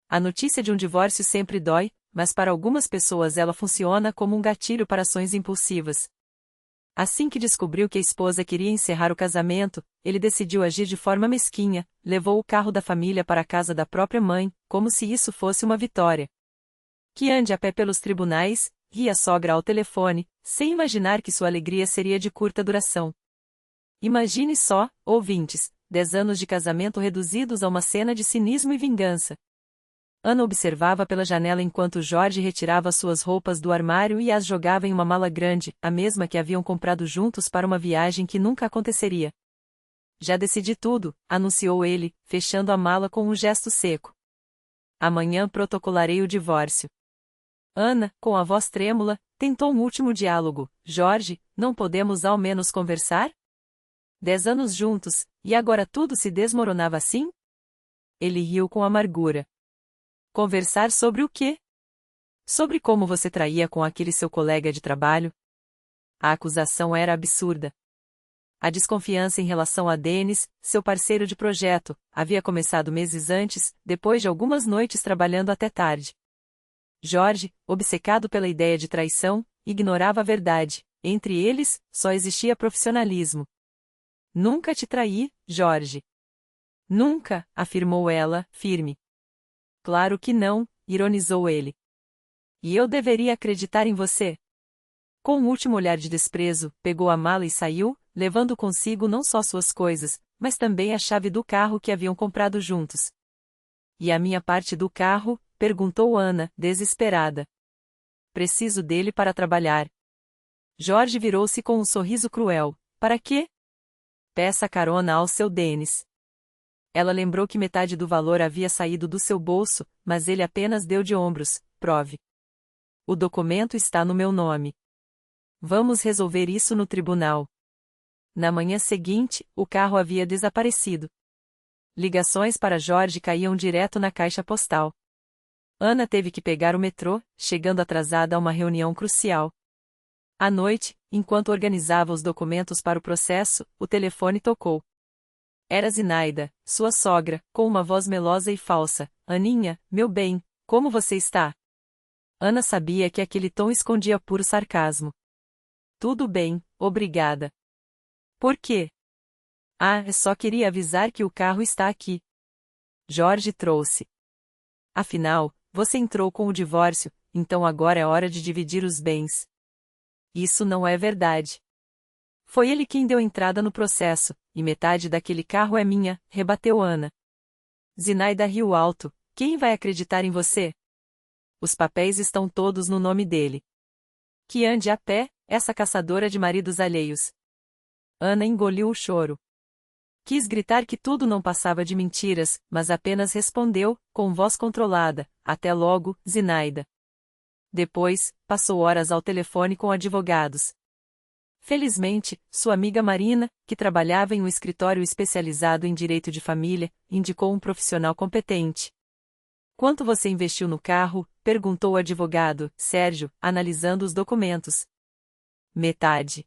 A notícia de um divórcio sempre dói, mas para algumas pessoas ela funciona como um gatilho para ações impulsivas. Assim que descobriu que a esposa queria encerrar o casamento, ele decidiu agir de forma mesquinha, levou o carro da família para a casa da própria mãe, como se isso fosse uma vitória. Que ande a pé pelos tribunais, ria a sogra ao telefone, sem imaginar que sua alegria seria de curta duração. Imagine só, ouvintes, 10 anos de casamento reduzidos a uma cena de cinismo e vingança. Ana observava pela janela enquanto Jorge retirava suas roupas do armário e as jogava em uma mala grande, a mesma que haviam comprado juntos para uma viagem que nunca aconteceria. Já decidi tudo, anunciou ele, fechando a mala com um gesto seco. Amanhã protocolarei o divórcio. Ana, com a voz trêmula, tentou um último diálogo. Jorge, não podemos ao menos conversar? 10 anos juntos, e agora tudo se desmoronava assim? Ele riu com amargura. Conversar sobre o quê? Sobre como você traía com aquele seu colega de trabalho? A acusação era absurda. A desconfiança em relação a Denis, seu parceiro de projeto, havia começado meses antes, depois de algumas noites trabalhando até tarde. Jorge, obcecado pela ideia de traição, ignorava a verdade. Entre eles, só existia profissionalismo. Nunca te traí, Jorge. Nunca, afirmou ela, firme. Claro que não, ironizou ele. E eu deveria acreditar em você? Com um último olhar de desprezo, pegou a mala e saiu, levando consigo não só suas coisas, mas também a chave do carro que haviam comprado juntos. E a minha parte do carro? Perguntou Ana, desesperada. Preciso dele para trabalhar. Jorge virou-se com um sorriso cruel. Para quê? Peça carona ao seu Denis. Ela lembrou que metade do valor havia saído do seu bolso, mas ele apenas deu de ombros. Prove. O documento está no meu nome. Vamos resolver isso no tribunal. Na manhã seguinte, o carro havia desaparecido. Ligações para Jorge caíam direto na caixa postal. Ana teve que pegar o metrô, chegando atrasada a uma reunião crucial. À noite, enquanto organizava os documentos para o processo, o telefone tocou. Era Zinaida, sua sogra, com uma voz melosa e falsa. Aninha, meu bem, como você está? Ana sabia que aquele tom escondia puro sarcasmo. Tudo bem, obrigada. Por quê? Ah, só queria avisar que o carro está aqui. Jorge trouxe. Afinal, você entrou com o divórcio, então agora é hora de dividir os bens. Isso não é verdade. Foi ele quem deu entrada no processo, e metade daquele carro é minha, rebateu Ana. Zinaida riu alto. Quem vai acreditar em você? Os papéis estão todos no nome dele. Que ande a pé, essa caçadora de maridos alheios. Ana engoliu o choro. Quis gritar que tudo não passava de mentiras, mas apenas respondeu, com voz controlada, até logo, Zinaida. Depois, passou horas ao telefone com advogados. Felizmente, sua amiga Marina, que trabalhava em um escritório especializado em direito de família, indicou um profissional competente. Quanto você investiu no carro? Perguntou o advogado, Sérgio, analisando os documentos. Metade.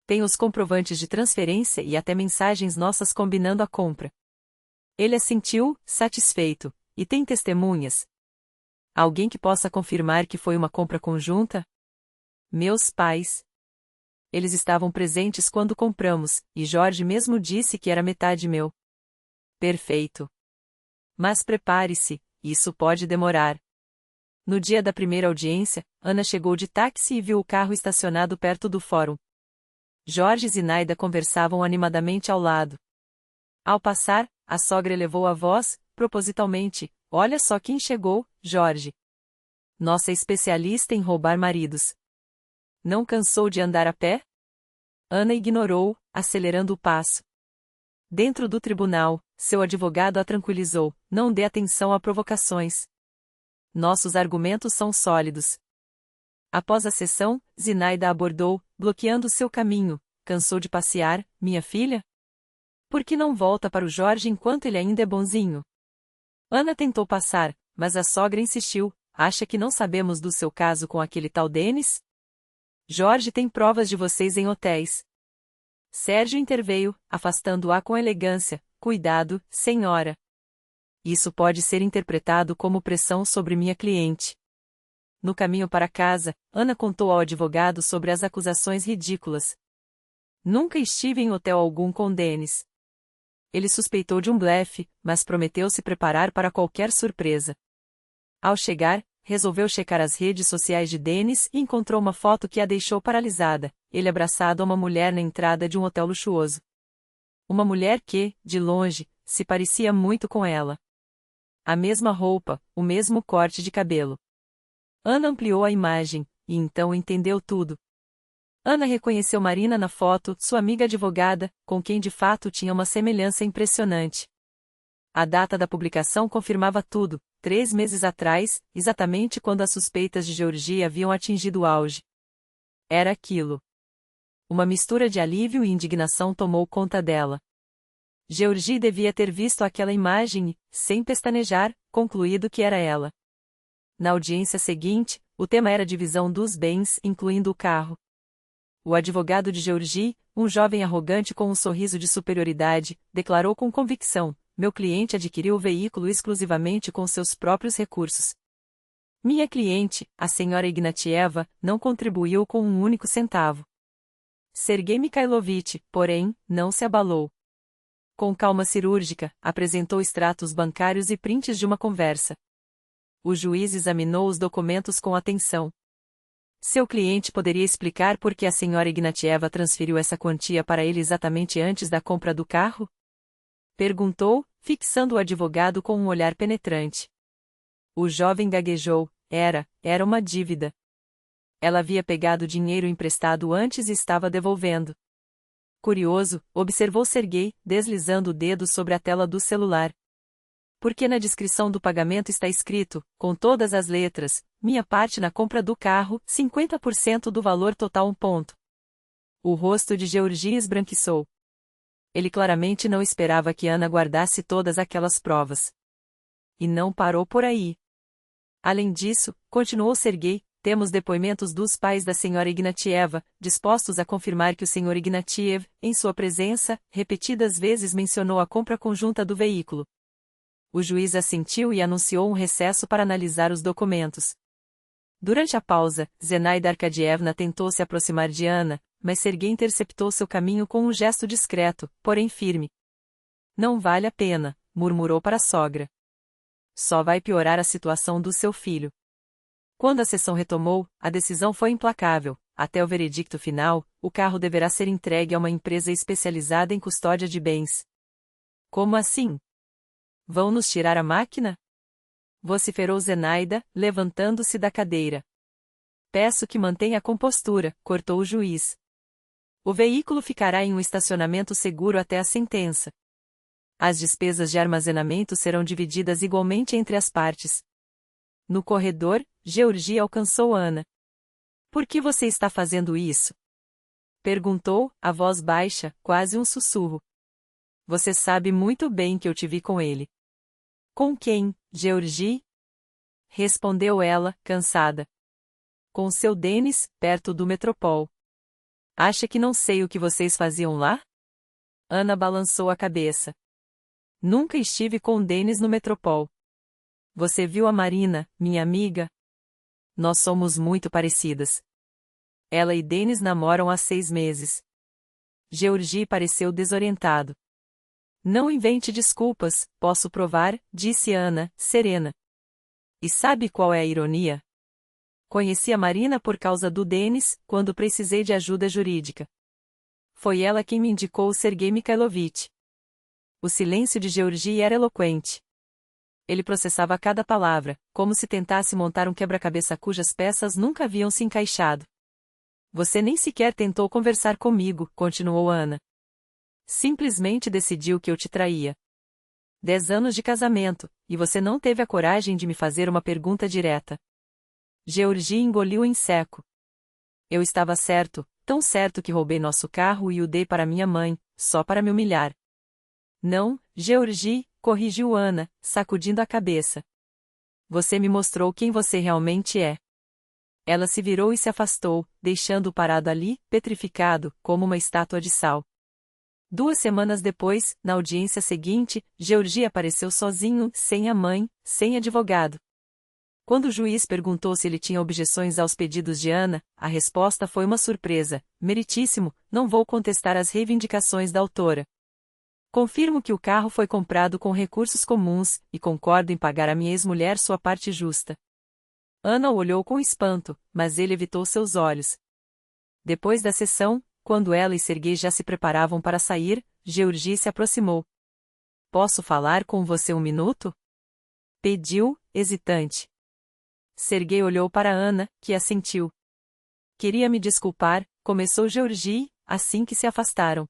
Tem os comprovantes de transferência e até mensagens nossas combinando a compra. Ele assentiu, satisfeito. E tem testemunhas? Alguém que possa confirmar que foi uma compra conjunta? Meus pais. Eles estavam presentes quando compramos, e Jorge mesmo disse que era metade meu. Perfeito. Mas prepare-se, isso pode demorar. No dia da primeira audiência, Ana chegou de táxi e viu o carro estacionado perto do fórum. Jorge e Zinaida conversavam animadamente ao lado. Ao passar, a sogra elevou a voz, propositalmente, olha só quem chegou, Jorge. Nossa especialista em roubar maridos. Não cansou de andar a pé? Ana ignorou, acelerando o passo. Dentro do tribunal, seu advogado a tranquilizou, não dê atenção a provocações. Nossos argumentos são sólidos. Após a sessão, Zinaida abordou, bloqueando seu caminho. Cansou de passear, minha filha? Por que não volta para o Jorge enquanto ele ainda é bonzinho? Ana tentou passar, mas a sogra insistiu. Acha que não sabemos do seu caso com aquele tal Denis? Jorge tem provas de vocês em hotéis. Sérgio interveio, afastando-a com elegância. Cuidado, senhora. Isso pode ser interpretado como pressão sobre minha cliente. No caminho para casa, Ana contou ao advogado sobre as acusações ridículas. Nunca estive em hotel algum com Dennis. Ele suspeitou de um blefe, mas prometeu se preparar para qualquer surpresa. Ao chegar, resolveu checar as redes sociais de Dennis e encontrou uma foto que a deixou paralisada, ele abraçado a uma mulher na entrada de um hotel luxuoso. Uma mulher que, de longe, se parecia muito com ela. A mesma roupa, o mesmo corte de cabelo. Ana ampliou a imagem, e então entendeu tudo. Ana reconheceu Marina na foto, sua amiga advogada, com quem de fato tinha uma semelhança impressionante. A data da publicação confirmava tudo, 3 meses atrás, exatamente quando as suspeitas de Georgie haviam atingido o auge. Era aquilo. Uma mistura de alívio e indignação tomou conta dela. Georgie devia ter visto aquela imagem e, sem pestanejar, concluído que era ela. Na audiência seguinte, o tema era a divisão dos bens, incluindo o carro. O advogado de Georgie, um jovem arrogante com um sorriso de superioridade, declarou com convicção: meu cliente adquiriu o veículo exclusivamente com seus próprios recursos. Minha cliente, a senhora Ignatieva, não contribuiu com um único centavo. Sergei Mikhailovich, porém, não se abalou. Com calma cirúrgica, apresentou extratos bancários e prints de uma conversa. O juiz examinou os documentos com atenção. Seu cliente poderia explicar por que a senhora Ignatieva transferiu essa quantia para ele exatamente antes da compra do carro? Perguntou, fixando o advogado com um olhar penetrante. O jovem gaguejou: era uma dívida. Ela havia pegado dinheiro emprestado antes e estava devolvendo. Curioso, observou Sergei, deslizando o dedo sobre a tela do celular. Porque na descrição do pagamento está escrito, com todas as letras, minha parte na compra do carro, 50% do valor total 1 ponto. O rosto de Georgie esbranquiçou. Ele claramente não esperava que Ana guardasse todas aquelas provas. E não parou por aí. Além disso, continuou Sergei, temos depoimentos dos pais da senhora Ignatieva, dispostos a confirmar que o senhor Ignatiev, em sua presença, repetidas vezes mencionou a compra conjunta do veículo. O juiz assentiu e anunciou um recesso para analisar os documentos. Durante a pausa, Zenaida Arkadievna tentou se aproximar de Ana, mas Sergei interceptou seu caminho com um gesto discreto, porém firme. Não vale a pena, murmurou para a sogra. Só vai piorar a situação do seu filho. Quando a sessão retomou, a decisão foi implacável. Até o veredicto final, o carro deverá ser entregue a uma empresa especializada em custódia de bens. Como assim? Vão nos tirar a máquina? Vociferou Zenaida, levantando-se da cadeira. Peço que mantenha a compostura, cortou o juiz. O veículo ficará em um estacionamento seguro até a sentença. As despesas de armazenamento serão divididas igualmente entre as partes. No corredor, Georgie alcançou Ana. Por que você está fazendo isso? Perguntou, a voz baixa, quase um sussurro. Você sabe muito bem que eu te vi com ele. Com quem, Georgie? Respondeu ela, cansada. Com seu Dennis, perto do Metropol. Acha que não sei o que vocês faziam lá? Ana balançou a cabeça. Nunca estive com Dennis no Metropol. Você viu a Marina, minha amiga? Nós somos muito parecidas. Ela e Dennis namoram há 6 meses. Georgie pareceu desorientado. Não invente desculpas, posso provar, disse Ana, serena. E sabe qual é a ironia? Conheci a Marina por causa do Dennis, quando precisei de ajuda jurídica. Foi ela quem me indicou o Sergei Mikhailovich. O silêncio de Georgie era eloquente. Ele processava cada palavra, como se tentasse montar um quebra-cabeça cujas peças nunca haviam se encaixado. Você nem sequer tentou conversar comigo, continuou Ana. Simplesmente decidiu que eu te traía. 10 anos de casamento, e você não teve a coragem de me fazer uma pergunta direta. Georgie engoliu em seco. Eu estava certo, tão certo que roubei nosso carro e o dei para minha mãe, só para me humilhar. Não, Georgie, corrigiu Ana, sacudindo a cabeça. Você me mostrou quem você realmente é. Ela se virou e se afastou, deixando-o parado ali, petrificado, como uma estátua de sal. 2 semanas depois, na audiência seguinte, Georgi apareceu sozinho, sem a mãe, sem advogado. Quando o juiz perguntou se ele tinha objeções aos pedidos de Ana, a resposta foi uma surpresa: meritíssimo, não vou contestar as reivindicações da autora. Confirmo que o carro foi comprado com recursos comuns, e concordo em pagar à minha ex-mulher sua parte justa. Ana o olhou com espanto, mas ele evitou seus olhos. Depois da sessão, quando ela e Serguei já se preparavam para sair, Georgi se aproximou. Posso falar com você 1 minuto? Pediu, hesitante. Serguei olhou para Ana, que assentiu. Queria me desculpar, começou Georgi, assim que se afastaram.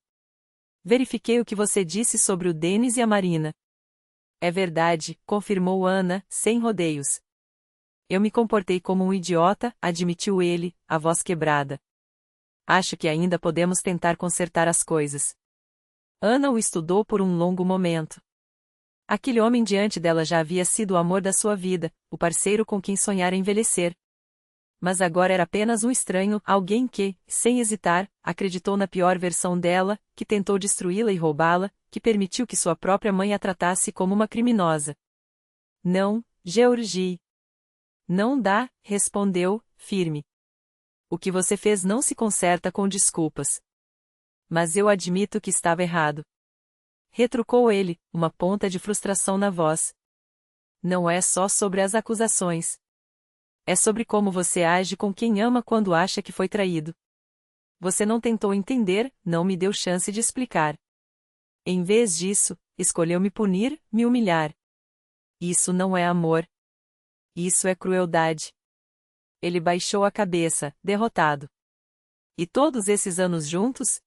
Verifiquei o que você disse sobre o Denis e a Marina. É verdade, confirmou Ana, sem rodeios. Eu me comportei como um idiota, admitiu ele, a voz quebrada. Acho que ainda podemos tentar consertar as coisas. Ana o estudou por um longo momento. Aquele homem diante dela já havia sido o amor da sua vida, o parceiro com quem sonhara envelhecer. Mas agora era apenas um estranho, alguém que, sem hesitar, acreditou na pior versão dela, que tentou destruí-la e roubá-la, que permitiu que sua própria mãe a tratasse como uma criminosa. Não, Georgi. Não dá, respondeu, firme. O que você fez não se conserta com desculpas. Mas eu admito que estava errado. Retrucou ele, uma ponta de frustração na voz. Não é só sobre as acusações. É sobre como você age com quem ama quando acha que foi traído. Você não tentou entender, não me deu chance de explicar. Em vez disso, escolheu me punir, me humilhar. Isso não é amor. Isso é crueldade. Ele baixou a cabeça, derrotado. E todos esses anos juntos?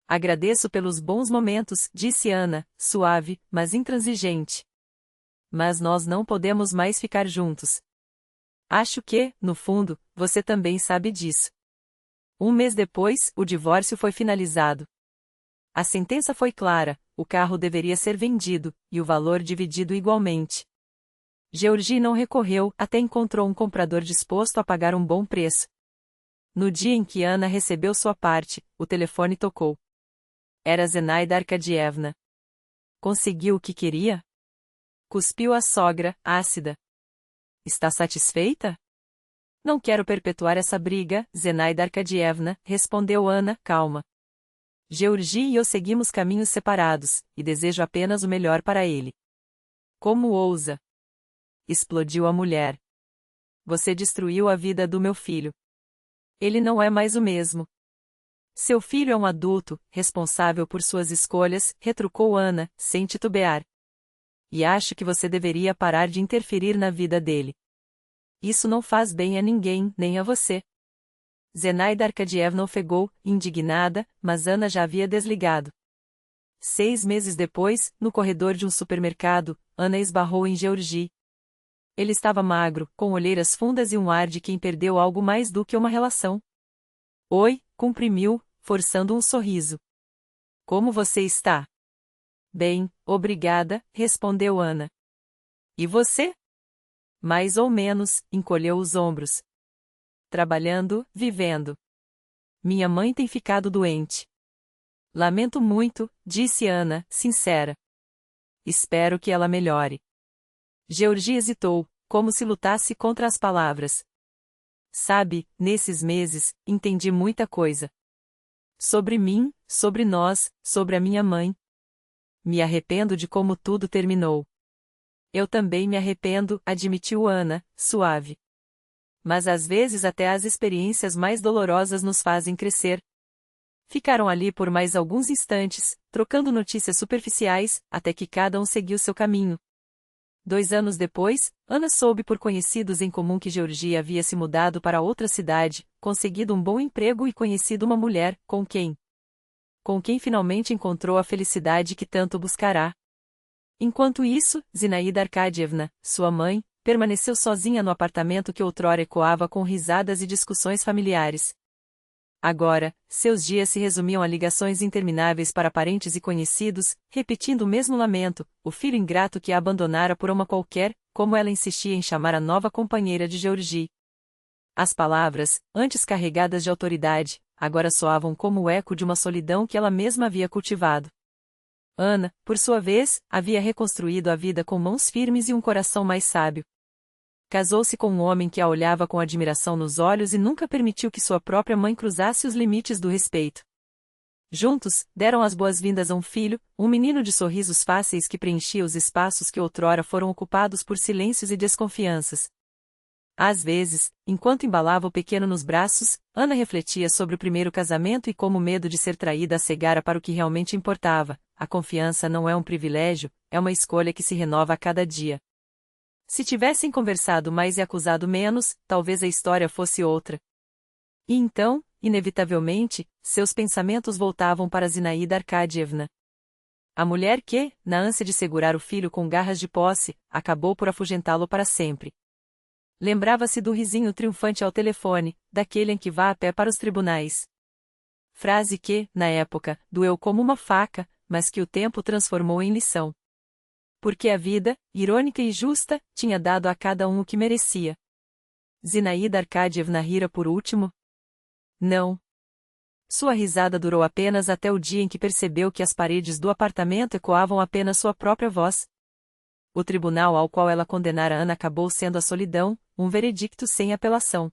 Agradeço pelos bons momentos, disse Ana, suave, mas intransigente. Mas nós não podemos mais ficar juntos. Acho que, no fundo, você também sabe disso. 1 mês depois, o divórcio foi finalizado. A sentença foi clara: o carro deveria ser vendido, e o valor dividido igualmente. Georgi não recorreu, até encontrou um comprador disposto a pagar um bom preço. No dia em que Ana recebeu sua parte, o telefone tocou. Era Zenaida Arkadievna. Conseguiu o que queria? Cuspiu a sogra, ácida. Está satisfeita? Não quero perpetuar essa briga, Zenaida Arkadievna, respondeu Ana, calma. Georgi e eu seguimos caminhos separados, e desejo apenas o melhor para ele. Como ousa? Explodiu a mulher. Você destruiu a vida do meu filho. Ele não é mais o mesmo. Seu filho é um adulto, responsável por suas escolhas, retrucou Ana, sem titubear. E acho que você deveria parar de interferir na vida dele. Isso não faz bem a ninguém, nem a você. Zenaida Arkadievna ofegou, indignada, mas Ana já havia desligado. 6 meses depois, no corredor de um supermercado, Ana esbarrou em Georgi. Ele estava magro, com olheiras fundas e um ar de quem perdeu algo mais do que uma relação. Oi, comprimiu, forçando um sorriso. Como você está? Bem, obrigada, respondeu Ana. E você? Mais ou menos, encolheu os ombros. Trabalhando, vivendo. Minha mãe tem ficado doente. Lamento muito, disse Ana, sincera. Espero que ela melhore. Georgi hesitou, como se lutasse contra as palavras. Sabe, nesses meses, entendi muita coisa. Sobre mim, sobre nós, sobre a minha mãe. Me arrependo de como tudo terminou. Eu também me arrependo, admitiu Ana, suave. Mas às vezes até as experiências mais dolorosas nos fazem crescer. Ficaram ali por mais alguns instantes, trocando notícias superficiais, até que cada um seguiu seu caminho. 2 anos depois, Ana soube por conhecidos em comum que Georgi havia se mudado para outra cidade, conseguido um bom emprego e conhecido uma mulher, com quem finalmente encontrou a felicidade que tanto buscará. Enquanto isso, Zinaida Arkadievna, sua mãe, permaneceu sozinha no apartamento que outrora ecoava com risadas e discussões familiares. Agora, seus dias se resumiam a ligações intermináveis para parentes e conhecidos, repetindo o mesmo lamento, o filho ingrato que a abandonara por uma qualquer, como ela insistia em chamar a nova companheira de Georgi. As palavras, antes carregadas de autoridade, agora soavam como o eco de uma solidão que ela mesma havia cultivado. Ana, por sua vez, havia reconstruído a vida com mãos firmes e um coração mais sábio. Casou-se com um homem que a olhava com admiração nos olhos e nunca permitiu que sua própria mãe cruzasse os limites do respeito. Juntos, deram as boas-vindas a um filho, um menino de sorrisos fáceis que preenchia os espaços que outrora foram ocupados por silêncios e desconfianças. Às vezes, enquanto embalava o pequeno nos braços, Ana refletia sobre o primeiro casamento e como o medo de ser traída a cegara para o que realmente importava. A confiança não é um privilégio, é uma escolha que se renova a cada dia. Se tivessem conversado mais e acusado menos, talvez a história fosse outra. E então, inevitavelmente, seus pensamentos voltavam para Zinaida Arkadievna. A mulher que, na ânsia de segurar o filho com garras de posse, acabou por afugentá-lo para sempre. Lembrava-se do risinho triunfante ao telefone, daquele em que vá a pé para os tribunais. Frase que, na época, doeu como uma faca, mas que o tempo transformou em lição. Porque a vida, irônica e justa, tinha dado a cada um o que merecia. Zinaida Arkadievna rira por último? Não. Sua risada durou apenas até o dia em que percebeu que as paredes do apartamento ecoavam apenas sua própria voz. O tribunal ao qual ela condenara Ana acabou sendo a solidão, um veredicto sem apelação.